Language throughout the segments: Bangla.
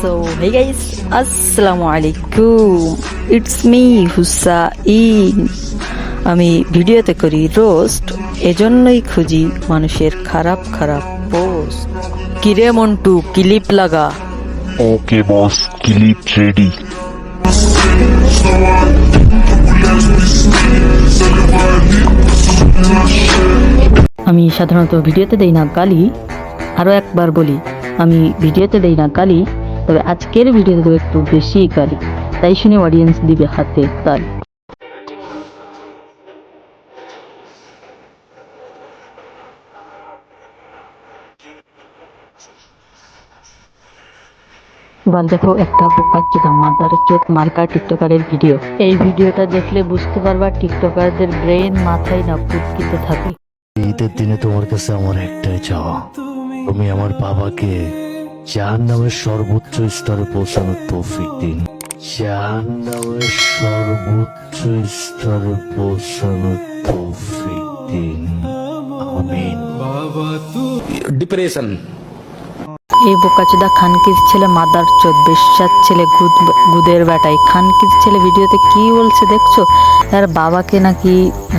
So hey guys, আসসালামু আলাইকুম, ইটস মি হুসাইন। আমি ভিডিওতে করি রোস্ট, এজন্যই খুঁজি মানুষের খারাপ খারাপ পোস্ট। কিরে মন্টু, ক্লিপ লাগা। ওকে বস, ক্লিপ রেডি। আমি সাধারণত ভিডিওতে দেই না গালি, আরও একবার বলি, আমি ভিডিওতে দেই না গালি, তবে আজকের ভিডিওতে দেবো একটু বেশি গালি, তাই শুনে অডিয়েন্স দিবে হাতে তালি। এবার দেখো একটা বোকাচ্চোদা মাদার চোদ মার্কা টিকটকারের ভিডিও। এই ভিডিওটা দেখলে বুঝতে পারবা টিকটকারদের ব্রেন মাথায় না ফুটকিতে থাকে। ঈদের দিনে তোমার কাছে আমার একটাই চাওয়া, তুমি আমার বাবাকে জাহান্নামের সর্বোচ্চ স্তরে পৌঁছানোর তৌফিক দিন। জাহান্নামের সর্বোচ্চ স্তরে পৌঁছানোর তৌফিক দিন, আমিন। डिप्रेशन এই বোকাচোদা খানকির ছেলে মাদার চোদ বেশ্যার ছেলে গুদের বেটাই খানকির ছেলে ভিডিওতে কি বলছে দেখছো? তার বাবাকে নাকি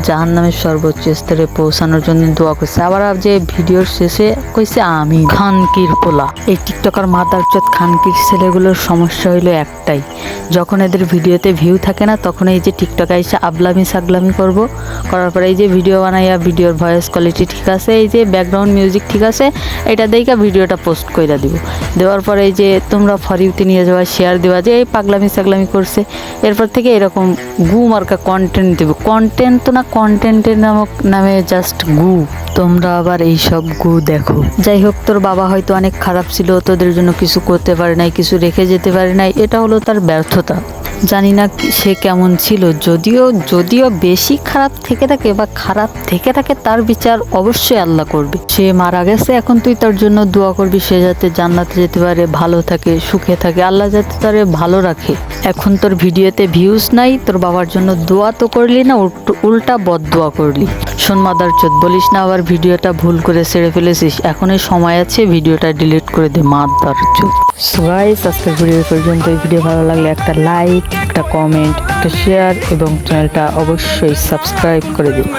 জাহান্নামের সর্বোচ্চ স্তরে পৌঁছানোর জন্য দোয়া করছে, আবার যে ভিডিওর শেষে কইছে আমি খানকির পোলা। এই টিকটকার মাদার চোদ খানকির ছেলেগুলোর সমস্যা হইলো একটাই, যখন এদের ভিডিওতে ভিউ থাকে না তখন এই যে টিকটকে এসে আবলামি সাগলামি করার পরে এই যে ভিডিও বানাইয়া ভিডিওর ভয়েস কোয়ালিটি ঠিক আছে, এই যে ব্যাকগ্রাউন্ড মিউজিক ঠিক আছে, এটা দেখে ভিডিওটা পোস্ট করে দিব। দেওয়ার পরে এই যে তোমরা ফরিউতে নিয়ে যাওয়া শেয়ার দেওয়া যে এই পাগলামি সাগলামি করছে, এরপর থেকে এরকম গু মার্কা কন্টেন্ট দেবে। কন্টেন্ট তো না, কন্টেন্টের নামে জাস্ট গু। তোমরা আবার এইসব গু দেখো। যাই হোক, তোর বাবা হয়তো অনেক খারাপ ছিল, তোদের জন্য কিছু করতে পারে নাই, কিছু রেখে যেতে পারে নাই, এটা হলো তার ব্যর্থতা। জানি না সে কেমন ছিল, যদিও বেশি খারাপ থেকে থাকে বা খারাপ থেকে থাকে তার বিচার অবশ্যই আল্লাহ করবে। সে মারা গেছে, এখন তুই তার জন্য দোয়া করবি সে যাতে জান্নাতে যেতে পারে, ভালো থাকে, সুখে থাকে, আল্লাহ যাতে তারে ভালো রাখে। এখন তোর ভিডিওতে ভিউজ নাই, তোর বাবার জন্য দোয়া তো করলি না, উল্টা বদদোয়া করলি। শোন মাদার চোদ, বলিস না আবার ভিডিওটা ভুল করে ছেড়ে ফেলেছিস, এখনই সময় আছে, ভিডিওটা ডিলিট করে দে মাদার চোদ। সো গাইস, আজকের ভিডিও পর্যন্ত। এই ভিডিও ভালো লাগলে একটা লাইক, একটা কমেন্ট, একটা শেয়ার এবং চ্যানেলটা অবশ্যই সাবস্ক্রাইব করে দিন।